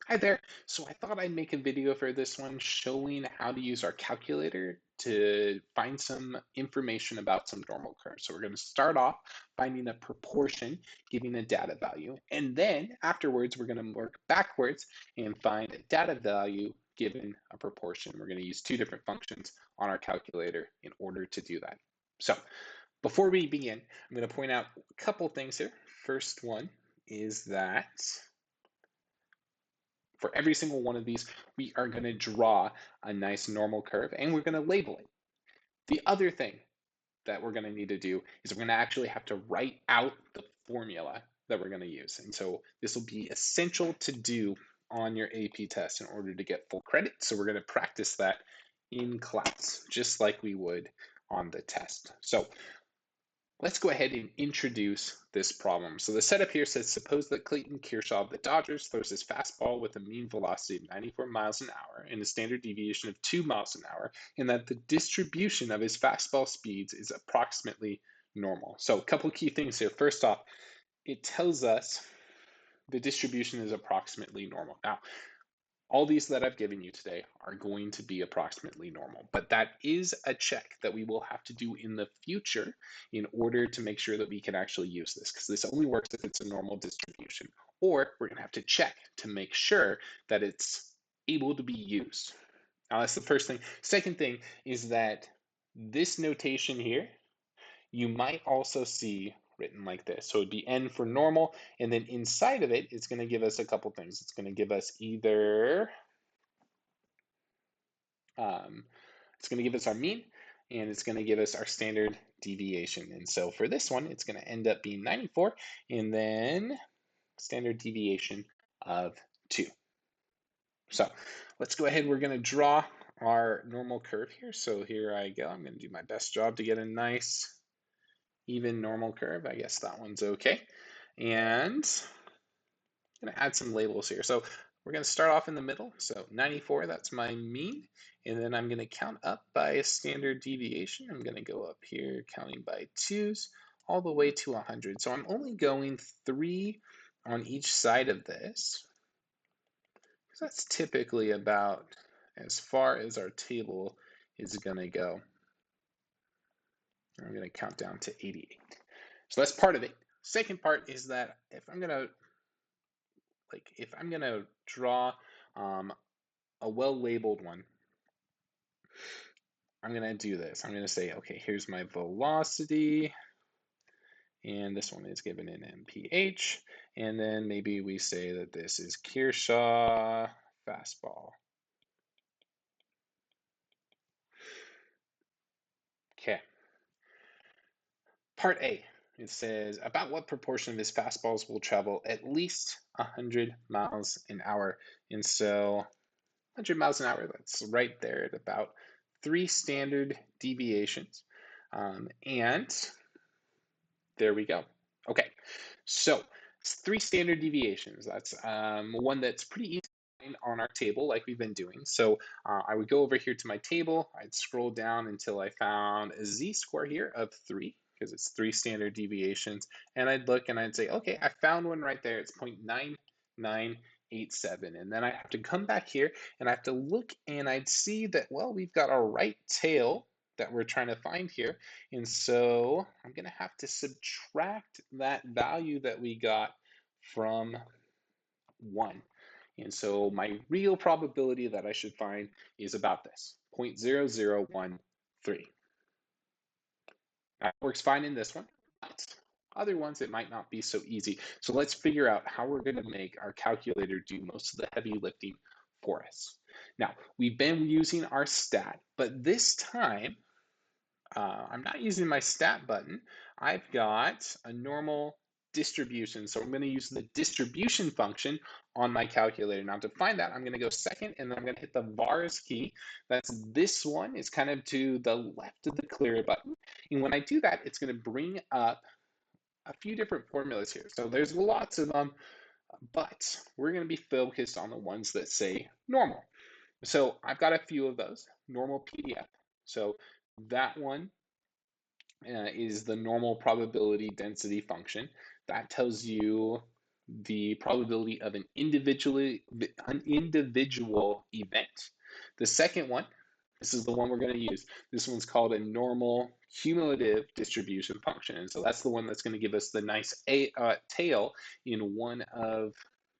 Hi there. So I thought I'd make a video for this one showing how to use our calculator to find some information about some normal curves. So we're going to start off finding a proportion, giving a data value, and then afterwards we're going to work backwards and find a data value given a proportion. We're going to use two different functions on our calculator in order to do that. So before we begin, I'm going to point out a couple things here. First one is that for every single one of these, we are going to draw a nice normal curve and we're going to label it. The other thing that we're going to need to do is we're going to actually have to write out the formula that we're going to use. And so this will be essential to do on your AP test in order to get full credit. So we're going to practice that in class, just like we would on the test. So let's go ahead and introduce this problem. So the setup here says, suppose that Clayton Kershaw of the Dodgers throws his fastball with a mean velocity of 94 miles an hour and a standard deviation of 2 miles an hour, and that the distribution of his fastball speeds is approximately normal. So a couple key things here. First off, it tells us the distribution is approximately normal. Now, all these that I've given you today are going to be approximately normal, but that is a check that we will have to do in the future in order to make sure that we can actually use this, because this only works if it's a normal distribution, or we're going to have to check to make sure that it's able to be used. Now, that's the first thing. Second thing is that this notation here you might also see written like this. So it'd be n for normal, and then inside of it, it's going to give us a couple things. It's going to give us either, um, it's going to give us our mean, and it's going to give us our standard deviation. And so for this one, it's going to end up being 94, and then standard deviation of 2. So let's go ahead. We're going to draw our normal curve here. So here I go. I'm going to do my best job to get a nice even normal curve. I guess that one's okay. And I'm going to add some labels here. So we're going to start off in the middle. So 94, that's my mean. And then I'm going to count up by a standard deviation. I'm going to go up here counting by twos all the way to 100. So I'm only going 3 on each side of this. That's typically about as far as our table is going to go. I'm going to count down to 88. So that's part of it. Second part is that if I'm gonna draw a well-labeled one, I'm gonna do this. I'm gonna say, okay, here's my velocity, and this one is given in mph, and then maybe we say that this is Kershaw fastball. Okay. Part A. It says about what proportion of his fastballs will travel at least 100 miles an hour. And so 100 miles an hour, that's right there at about 3 standard deviations. And there we go. Okay, so it's 3 standard deviations. That's one that's pretty easy to find on our table like we've been doing. So I would go over here to my table, I'd scroll down until I found a z-score here of 3, because it's 3 standard deviations, and I'd look and I'd say, okay, I found one right there. It's 0.9987, and then I have to come back here and I have to look and I'd see that, well, we've got our right tail that we're trying to find here, and so I'm going to have to subtract that value that we got from 1. And so my real probability that I should find is about this, 0.0013. That works fine in this one, but other ones it might not be so easy. So let's figure out how we're going to make our calculator do most of the heavy lifting for us. Now, we've been using our stat, but this time I'm not using my stat button. I've got a normal distribution. So I'm going to use the distribution function on my calculator. Now to find that, I'm going to go second, and then I'm going to hit the vars key. That's this one. It's kind of to the left of the clear button. And when I do that, it's going to bring up a few different formulas here. So there's lots of them, but we're going to be focused on the ones that say normal. So I've got a few of those. Normal PDF. So that one is the normal probability density function. That tells you the probability of an individual event. The second one, this is the one we're going to use. This one's called a normal cumulative distribution function. And so that's the one that's going to give us the nice tail in one of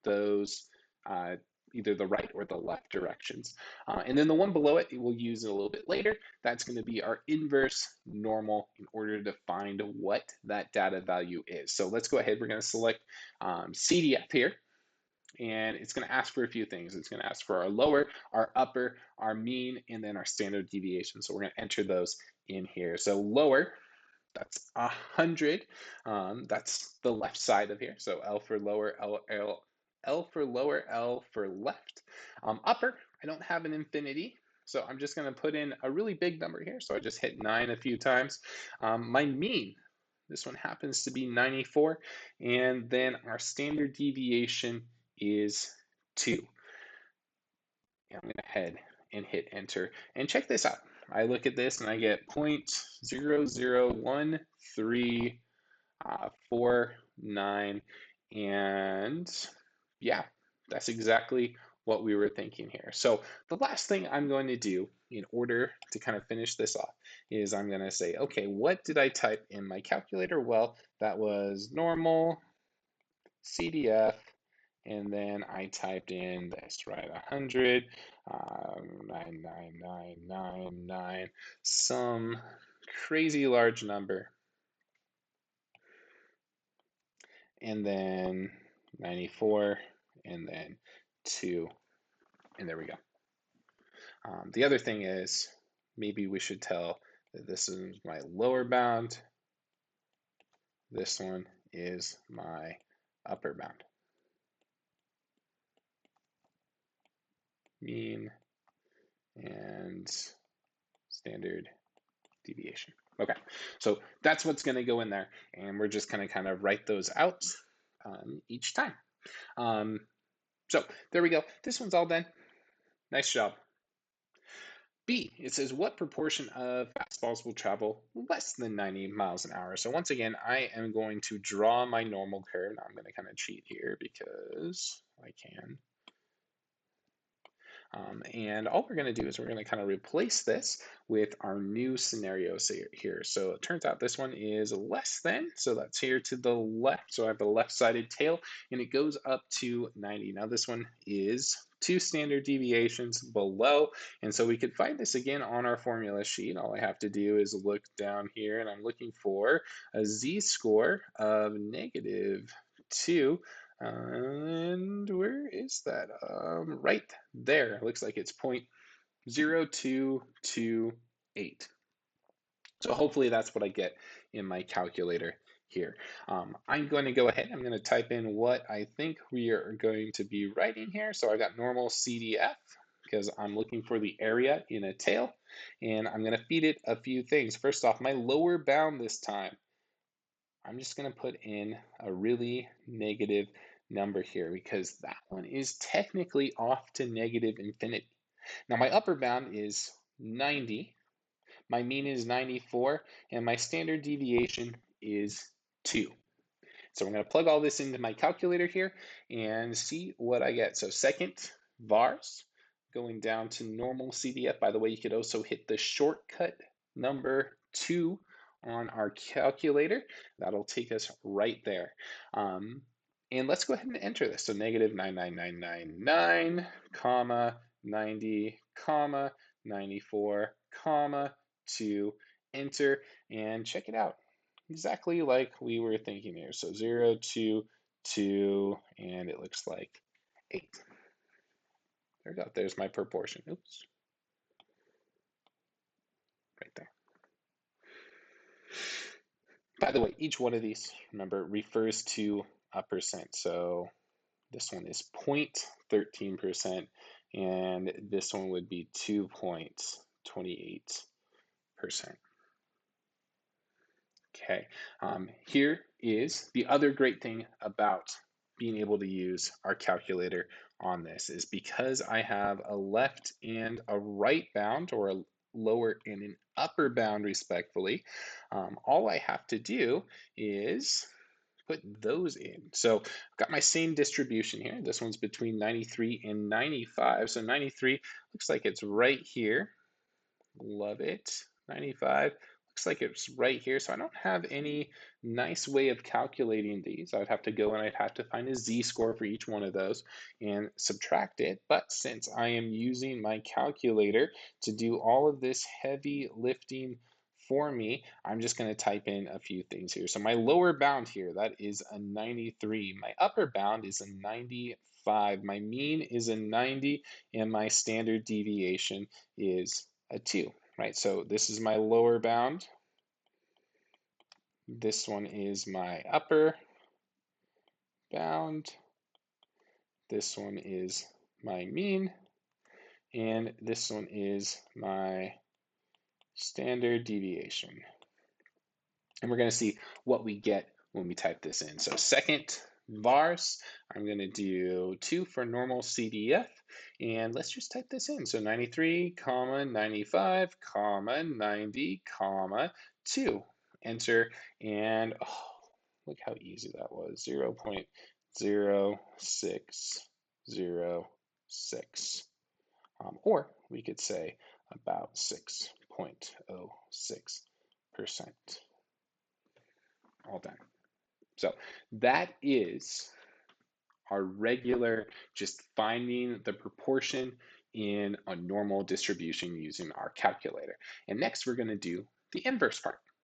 those uh, either the right or the left directions. And then the one below it, we'll use it a little bit later. That's going to be our inverse normal in order to find what that data value is. So let's go ahead. We're going to select CDF here. And it's going to ask for a few things. It's going to ask for our lower, our upper, our mean, and then our standard deviation. So we're going to enter those in here. So lower, that's 100. That's the left side of here. So L for lower, L for lower, L for left. Upper, I don't have an infinity, so I'm just going to put in a really big number here. So I just hit 9 a few times. My mean, this one happens to be 94. And then our standard deviation is 2. And I'm going to head and hit enter. And check this out. I look at this and I get 0.001349, and yeah, that's exactly what we were thinking here. So the last thing I'm going to do in order to kind of finish this off is I'm going to say, okay, what did I type in my calculator? Well, that was normal CDF, and then I typed in this, right? 100, 99999, some crazy large number, and then 94, and then 2, and there we go. The other thing is, maybe we should tell that this is my lower bound, this one is my upper bound. Mean and standard deviation. Okay, so that's what's going to go in there, and we're just going to kind of write those out each time. So there we go. This one's all done. Nice job. B, it says what proportion of fastballs will travel less than 90 miles an hour? So once again, I am going to draw my normal curve. Now I'm going to kind of cheat here because I can. And all we're going to do is we're going to kind of replace this with our new scenarios here. So it turns out this one is less than, so that's here to the left. So I have a left-sided tail, and it goes up to 90. Now this one is 2 standard deviations below, and so we could find this again on our formula sheet. All I have to do is look down here, and I'm looking for a z-score of -2. And where is that? Right there. Looks like it's 0.0228. So hopefully that's what I get in my calculator here. I'm going to go ahead. I'm going to type in what I think we are going to be writing here. So I got normal CDF because I'm looking for the area in a tail, and I'm going to feed it a few things. First off, my lower bound this time, I'm just going to put in a really negative number here because that one is technically off to negative infinity. Now my upper bound is 90, my mean is 94, and my standard deviation is 2. So I'm going to plug all this into my calculator here and see what I get. So second vars going down to normal CDF. By the way, you could also hit the shortcut number 2 on our calculator. That'll take us right there. And let's go ahead and enter this. So -99999, comma, 90, comma, 94, comma, 2, enter, and check it out. Exactly like we were thinking here. So 0, 2, 2, and it looks like 8. There we go. There's my proportion. Oops. Right there. By the way, each one of these, remember, refers to a percent. So this one is 0.13%, and this one would be 2.28%. Okay, here is the other great thing about being able to use our calculator on this is because I have a left and a right bound, or a lower and an upper bound respectfully, all I have to do is put those in. So I've got my same distribution here. This one's between 93 and 95. So 93 looks like it's right here. Love it. 95 looks like it's right here. So I don't have any nice way of calculating these. I would have to go and I'd have to find a z-score for each one of those and subtract it. But since I am using my calculator to do all of this heavy lifting for me, I'm just going to type in a few things here. So my lower bound here, that is a 93. My upper bound is a 95. My mean is a 90, and my standard deviation is a 2, right? So this is my lower bound. This one is my upper bound. This one is my mean. And this one is my standard deviation. And we're going to see what we get when we type this in. So second vars, I'm going to do 2 for normal CDF. And let's just type this in. So 93, comma, 95, comma, 90, comma, 2. Enter. And oh, look how easy that was. 0.0606. Or we could say about 6.06%. All done. So that is our regular, just finding the proportion in a normal distribution using our calculator. And next we're going to do the inverse part.